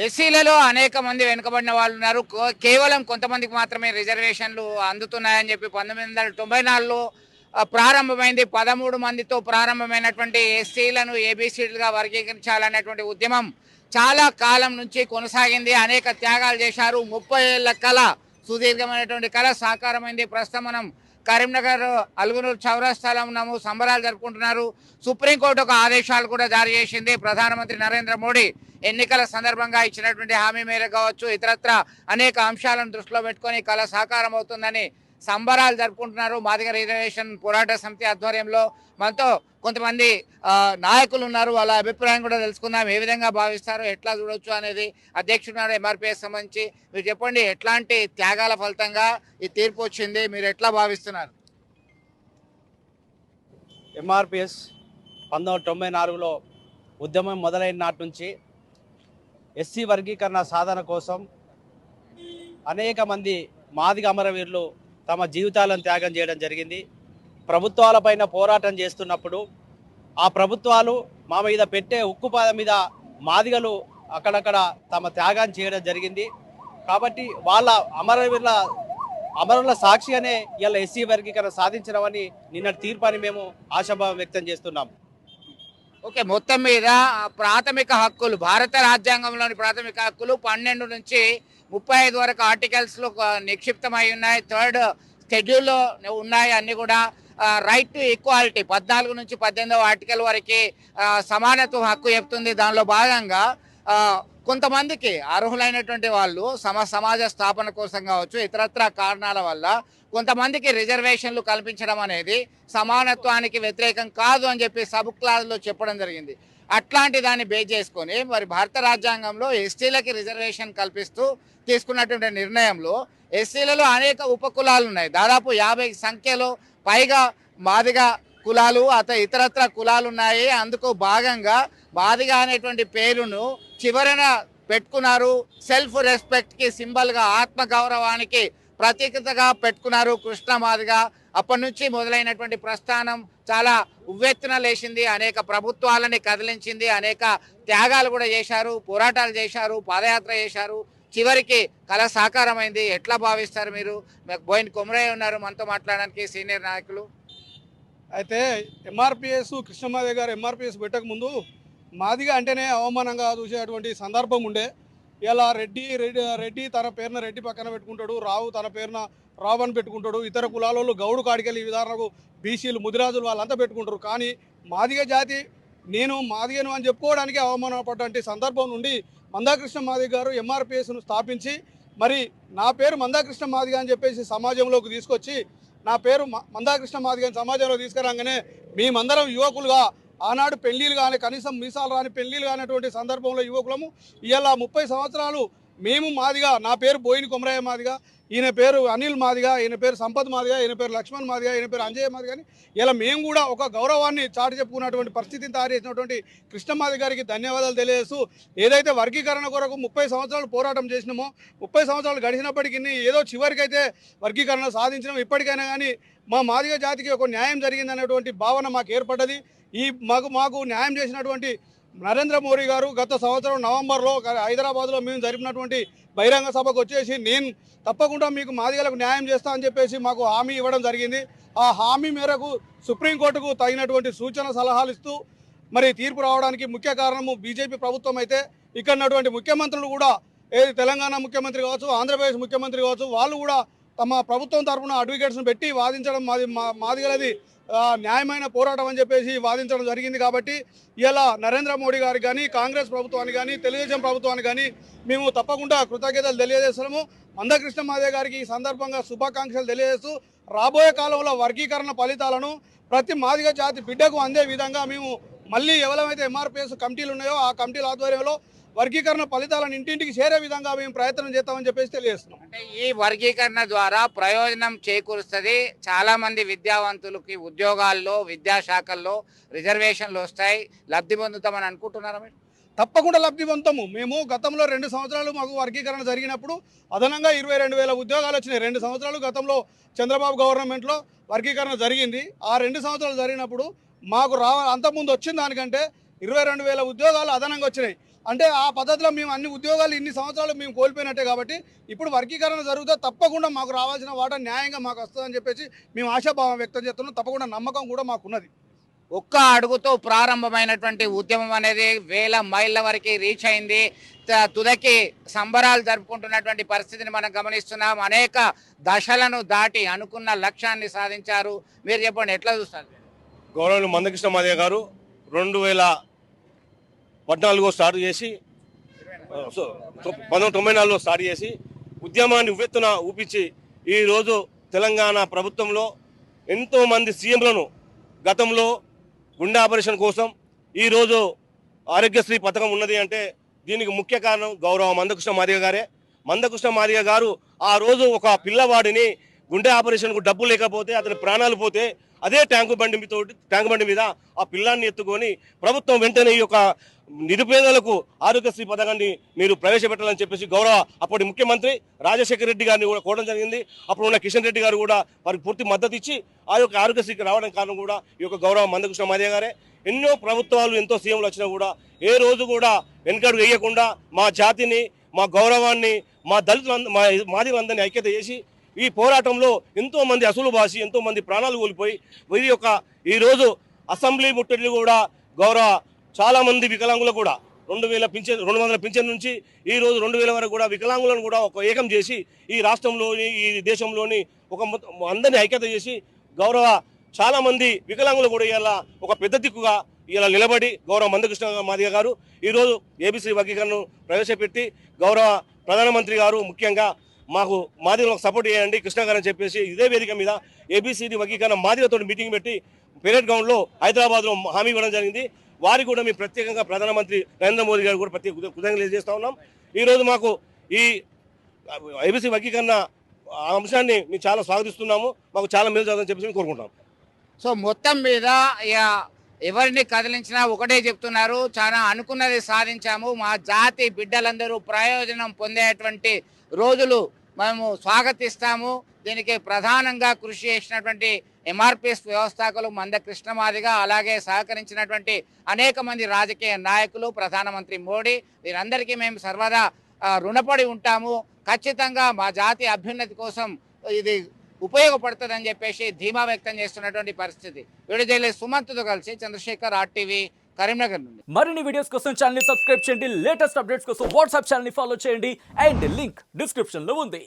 ఎస్సీలలో అనేక మంది వెనుకబడిన వాళ్ళు ఉన్నారు. కేవలం కొంతమందికి మాత్రమే రిజర్వేషన్లు అందుతున్నాయని చెప్పి 1994లో ప్రారంభమైంది. 13 మందితో ప్రారంభమైనటువంటి ఎస్సీలను ఏబీసీలుగా వర్గీకరించాలనేటువంటి ఉద్యమం చాలా కాలం నుంచి కొనసాగింది. అనేక త్యాగాలు చేశారు. 30 ఏళ్ల కళ, సుదీర్ఘమైనటువంటి కళ సాకారమైంది. ప్రస్తుతం మనం కరీంనగర్ అలుగునూరు చౌరస్తాలో ఉన్నాము. సంబరాలు జరుపుకుంటున్నారు. సుప్రీంకోర్టు ఒక ఆదేశాలు కూడా జారీ చేసింది. ప్రధానమంత్రి నరేంద్ర మోడీ ఎన్నికల సందర్భంగా ఇచ్చినటువంటి హామీ మేరకు కావచ్చు, ఇతరత్ర అనేక అంశాలను దృష్టిలో పెట్టుకొని కళ సాకారం అవుతుందని సంబరాలు జరుపుకుంటున్నారు. మాదిగ రిజర్వేషన్ పోరాట సమితి ఆధ్వర్యంలో మనతో కొంతమంది నాయకులు ఉన్నారు. వాళ్ళ అభిప్రాయం కూడా తెలుసుకుందాం. ఏ విధంగా భావిస్తారు, ఎట్లా చూడొచ్చు అనేది. అధ్యక్షుడు ఎంఆర్పిఎస్ సంబంధించి మీరు చెప్పండి, ఎట్లాంటి త్యాగాల ఫలితంగా ఈ తీర్పు వచ్చింది, మీరు ఎట్లా భావిస్తున్నారు? ఎంఆర్పిఎస్ 1994లో ఉద్యమం మొదలైన నాటి నుంచి ఎస్సీ వర్గీకరణ సాధన కోసం అనేక మంది మాదిగ అమరవీరులు తమ జీవితాలను త్యాగం చేయడం జరిగింది. ప్రభుత్వాలపైన పోరాటం చేస్తున్నప్పుడు ఆ ప్రభుత్వాలు మా మీద పెట్టే ఉక్కుపాద మీద మాదిగలు అక్కడక్కడ తమ త్యాగాన్ని చేయడం జరిగింది. కాబట్టి వాళ్ళ అమరుల సాక్షిగానే ఇలా ఎస్సీ వర్గీకరణ సాధించడమని నిన్నటి తీర్పుని మేము ఆశాభావం వ్యక్తం చేస్తున్నాం. ఓకే, మొత్తం మీద ప్రాథమిక హక్కులు, భారత రాజ్యాంగంలోని ప్రాథమిక హక్కులు 12 నుంచి 35 వరకు ఆర్టికల్స్లో నిక్షిప్తమై ఉన్నాయి. 3rd షెడ్యూల్లో ఉన్నాయి. అన్నీ కూడా రైట్ టు ఈక్వాలిటీ 14 నుంచి 18వ ఆర్టికల్ వరకు సమానత్వ హక్కు చెప్తుంది. దానిలో భాగంగా కొంతమందికి అర్హులైనటువంటి వాళ్ళు సమాజ స్థాపన కోసం కావచ్చు, ఇతరత్ర కారణాల వల్ల కొంతమందికి రిజర్వేషన్లు కల్పించడం అనేది సమానత్వానికి వ్యతిరేకం కాదు అని చెప్పి సబ్ క్లాజ్లో చెప్పడం జరిగింది. అట్లాంటి దాన్ని బేస్ చేసుకొని మరి భారత రాజ్యాంగంలో ఎస్టీలకి రిజర్వేషన్ కల్పిస్తూ తీసుకున్నటువంటి నిర్ణయంలో ఎస్సీలలో అనేక ఉపకులాలు ఉన్నాయి. దాదాపు 50 సంఖ్యలో పైగా మాదిగ కులాలు, ఇతరత్ర కులాలు ఉన్నాయి. అందుకు భాగంగా మాదిగ అనేటువంటి పేరును చివరన పెట్టుకున్నారు. సెల్ఫ్ రెస్పెక్ట్కి సింబల్గా, ఆత్మగౌరవానికి ప్రత్యేకతగా పెట్టుకున్నారు కృష్ణ మాదిగ. అప్పటి నుంచి మొదలైనటువంటి ప్రస్థానం చాలా ఉవ్వెత్తున లేచింది. అనేక ప్రభుత్వాలని కదిలించింది. అనేక త్యాగాలు కూడా చేశారు, పోరాటాలు చేశారు, పాదయాత్ర చేశారు. చివరికి కళ సాకారమైంది. ఎట్లా భావిస్తారు మీరు? బోయిన్ కొమరయ్య ఉన్నారు మనతో మాట్లాడడానికి, సీనియర్ నాయకులు. అయితే ఎంఆర్పిఎస్ కృష్ణమాదిగ గారు ఎంఆర్పిఎస్ పెట్టక ముందు మాదిగా అంటేనే అవమానంగా చూసేటువంటి సందర్భం ఉండే. ఇలా రెడ్డి తన పేరున రెడ్డి పక్కన పెట్టుకుంటాడు, రావు తన పేరున రావు అని పెట్టుకుంటాడు, ఇతర కులాలలో గౌడు కాడికెళ్ళి ఈ విధానకు బీసీలు ముదిరాజులు వాళ్ళంతా పెట్టుకుంటారు. కానీ మాదిగ జాతి నేను మాదిగను అని చెప్పుకోవడానికి అవమానపడ్డ సందర్భం నుండి మందాకృష్ణ మాదిగ గారు ఎంఆర్పిఎస్ను స్థాపించి మరి నా పేరు మందాకృష్ణ మాదిగ అని చెప్పేసి సమాజంలోకి తీసుకొచ్చి నా పేరు మందాకృష్ణ మాదిగ అని సమాజంలో తీసుకురాగానే మేమందరం యువకులుగా ఆనాడు పెళ్లిళ్ళు కానీ కనీసం మీసాలు రాని పెళ్లిళ్ళు కానిటువంటి సందర్భంలో యువకులము ఇలా 30 సంవత్సరాలు మేము మాదిగా, నా పేరు బోయిన కొమరయ్య మాదిగ, ఈయన పేరు అనిల్ మాదిగ, ఈయన పేరు సంపత్ మాదిగ, ఈయన పేరు లక్ష్మణ్ మాదిగ, ఈయన పేరు అంజయ్య మాదిగ అని ఇలా మేము కూడా ఒక గౌరవాన్ని చాటి చెప్పుకున్నటువంటి పరిస్థితిని తయారు చేసినటువంటి కృష్ణ మాదిగ గారికి ధన్యవాదాలు తెలియజేస్తూ, ఏదైతే వర్గీకరణ కొరకు 30 సంవత్సరాలు పోరాటం చేసినామో 30 సంవత్సరాలు గడిచినప్పటికీ ఏదో చివరికైతే వర్గీకరణ సాధించినాం. ఇప్పటికైనా కానీ మా మాదిగ జాతికి ఒక న్యాయం జరిగిందనేటువంటి భావన మాకు ఏర్పడ్డది. మాకు న్యాయం చేసినటువంటి నరేంద్ర మోడీ గారు గత సంవత్సరం నవంబర్లో హైదరాబాద్లో మేము జరిపినటువంటి బహిరంగ సభకు వచ్చేసి నేను తప్పకుండా మీకు మాదిగలకు న్యాయం చేస్తా అని చెప్పేసి మాకు హామీ ఇవ్వడం జరిగింది. ఆ హామీ మేరకు సుప్రీంకోర్టుకు తగినటువంటి సూచన సలహాలు ఇస్తూ మరి తీర్పు రావడానికి ముఖ్య కారణము బీజేపీ ప్రభుత్వం అయితే ఇక్కడ ఉన్నటువంటి ముఖ్యమంత్రులు కూడా, ఏది తెలంగాణ ముఖ్యమంత్రి కావచ్చు, ఆంధ్రప్రదేశ్ ముఖ్యమంత్రి కావచ్చు, వాళ్ళు కూడా తమ ప్రభుత్వం తరఫున అడ్వకేట్స్ను పెట్టి వాదించడం మాదిగలది న్యాయమైన పోరాటం అని చెప్పేసి వాదించడం జరిగింది. కాబట్టి ఇలా నరేంద్ర మోడీ గారికి కానీ, కాంగ్రెస్ ప్రభుత్వానికి కానీ, తెలుగుదేశం ప్రభుత్వానికి కానీ మేము తప్పకుండా కృతజ్ఞతలు తెలియజేస్తున్నాము. మందకృష్ణ మాదిగ గారికి ఈ సందర్భంగా శుభాకాంక్షలు తెలియజేస్తూ రాబోయే కాలంలో వర్గీకరణ ఫలితాలను ప్రతి మాదిగ జాతి బిడ్డకు అందే విధంగా మేము మళ్ళీ ఎవరైతే ఎంఆర్పిఎస్ కమిటీలు ఉన్నాయో ఆ కమిటీల ఆధ్వర్యంలో వర్గీకరణ ఫలితాలను ఇంటింటికి చేరే విధంగా మేము ప్రయత్నం చేస్తామని చెప్పేసి తెలియజేస్తున్నాం. అంటే ఈ వర్గీకరణ ద్వారా ప్రయోజనం చేకూరుస్తుంది. చాలా మంది విద్యావంతులకి ఉద్యోగాల్లో, విద్యాశాఖల్లో రిజర్వేషన్లు వస్తాయి. లబ్ధి పొందుతామని అనుకుంటున్నారా మీరు? తప్పకుండా లబ్ధి పొందుతాము. మేము గతంలో 2 సంవత్సరాలు మాకు వర్గీకరణ జరిగినప్పుడు అదనంగా 22,000 ఉద్యోగాలు వచ్చినాయి. 2 సంవత్సరాలు గతంలో చంద్రబాబు గవర్నమెంట్లో వర్గీకరణ జరిగింది. ఆ 2 సంవత్సరాలు జరిగినప్పుడు మాకు అంతకుముందు వచ్చిన దానికంటే 22,000 ఉద్యోగాలు అదనంగా వచ్చినాయి. అంటే ఆ పద్ధతిలో మేము అన్ని ఉద్యోగాలు ఇన్ని సంవత్సరాలు మేము కోల్పోయినట్టే కాబట్టి ఇప్పుడు వర్గీకరణ జరిగితే తప్పకుండా మాకు రావాల్సిన వాటా న్యాయంగా మాకు వస్తుందని చెప్పేసి మేము ఆశాభావం వ్యక్తం చేస్తున్నాం. తప్పకుండా నమ్మకం కూడా మాకున్నది. ఒక్క అడుగుతో ప్రారంభమైనటువంటి ఉద్యమం అనేది వేల మైళ్ళ వరకు రీచ్ అయింది. తుదకి సంబరాలు జరుపుకుంటున్నటువంటి పరిస్థితిని మనం గమనిస్తున్నాం. అనేక దశలను దాటి అనుకున్న లక్ష్యాన్ని సాధించారు. మీరు చెప్పండి, ఎట్లా చూస్తారు? గౌరవనీయులు మందకృష్ణ మాదిగ గారు 2014 స్టార్ట్ చేసి 1994లో స్టార్ట్ చేసి ఉద్యమాన్ని ఉవ్వెత్తున ఊపించి ఈరోజు తెలంగాణ ప్రభుత్వంలో ఎంతోమంది సీఎంలను గతంలో గుండె ఆపరేషన్ కోసం ఈరోజు ఆరోగ్యశ్రీ పథకం ఉన్నది అంటే దీనికి ముఖ్య కారణం గౌరవ మందకృష్ణ మాదిగ గారే. మందకృష్ణ మాదిగ గారు ఆ రోజు ఒక పిల్లవాడిని గుండె ఆపరేషన్కు డబ్బు లేకపోతే అతని ప్రాణాలు పోతే అదే ట్యాంకు బండి మీద ఆ పిల్లాన్ని ఎత్తుకొని ప్రభుత్వం వెంటనే ఈ యొక్క నిరుపేదలకు ఆరోగ్యశ్రీ పథకాన్ని మీరు ప్రవేశపెట్టాలని చెప్పేసి గౌరవ అప్పటి ముఖ్యమంత్రి రాజశేఖర రెడ్డి గారిని కూడా కోరడం జరిగింది. అప్పుడు ఉన్న కిషన్ రెడ్డి గారు కూడా వారికి పూర్తి మద్దతు ఇచ్చి ఆ యొక్క ఆరోగ్యశ్రీకి రావడం కారణం కూడా ఈ యొక్క గౌరవ మందకృష్ణ మాదిగ గారే. ఎన్నో ప్రభుత్వాలు ఎంతో సీఎంలు వచ్చినా కూడా ఏ రోజు కూడా వెనుకడుగు వేయకుండా మా జాతిని, మా గౌరవాన్ని, మా దళితులందరూ, మా మాదిగలందరినీ ఐక్యత చేసి ఈ పోరాటంలో ఎంతో మంది అసలు బాసి ఎంతో మంది ప్రాణాలు కోల్పోయి వీరి యొక్క ఈరోజు అసెంబ్లీ ముట్టడిలు కూడా గౌరవ చాలా మంది వికలాంగులు కూడా 200 పింఛన్ నుంచి ఈ రోజు 2000 వరకు కూడా వికలాంగులను కూడా ఒక ఏకం చేసి ఈ రాష్ట్రంలోని ఈ దేశంలోని అందరినీ ఐక్యత చేసి గౌరవ చాలా మంది వికలాంగులు కూడా ఇలా ఒక పెద్ద దిక్కుగా ఇలా నిలబడి గౌరవ మందకృష్ణ మాదిగ గారు ఈరోజు ఏబీసీ వర్గీకరణను ప్రవేశపెట్టి గౌరవ ప్రధానమంత్రి గారు ముఖ్యంగా మాకు మాదిగలకు సపోర్ట్ చేయండి కృష్ణ గారు అని చెప్పేసి ఇదే వేదిక మీద ఏబీసీడీ వర్గీకరణ మాదిగతో మీటింగ్ పెట్టి పెరేడ్ గ్రౌండ్లో హైదరాబాద్లో హామీ ఇవ్వడం జరిగింది. వారికి కూడా మేము ప్రత్యేకంగా ప్రధానమంత్రి నరేంద్ర మోదీ గారు కూడా ప్రత్యేక కృతజ్ఞతలు తెలియజేస్తా ఉన్నాం. ఈరోజు మాకు ఈ ఏబీసీ వర్గీకరణ అంశాన్ని మేము చాలా స్వాగతిస్తున్నాము. మాకు చాలా మేలు జరుగుతుందని చెప్పేసి మేము కోరుకుంటాం. సో మొత్తం మీద ఎవరిని కదిలించినా ఒకటే చెప్తున్నారు, చాలా అనుకున్నది సాధించాము, మా జాతి బిడ్డలందరూ ప్రయోజనం పొందేటువంటి రోజులు మేము స్వాగతిస్తాము. దీనికి ప్రధానంగా కృషి చేసినటువంటి ఎంఆర్పిఎస్ వ్యవస్థాపకులు మందకృష్ణ మాదిగ, అలాగే సహకరించినటువంటి అనేక మంది రాజకీయ నాయకులు, ప్రధానమంత్రి మోడీ, వీరందరికీ మేము సర్వదా రుణపడి ఉంటాము. ఖచ్చితంగా మా జాతి అభ్యున్నతి కోసం ఇది ఉపయోగపడుతుందని చెప్పేసి ధీమా వ్యక్తం చేస్తున్నటువంటి పరిస్థితి. విడుదల సుమంత్తో కలిసి చంద్రశేఖర్, RTV, కరీంనగర్ నుండి. మరిన్ని వీడియోస్ కోసం ఛానల్ ని సబ్స్క్రైబ్ చేయండి. లేటెస్ట్ అప్డేట్స్ కోసం వాట్సాప్ ఛానల్ ని ఫాలో చేయండి. అండ్ లింక్ డిస్క్రిప్షన్ లో ఉంది.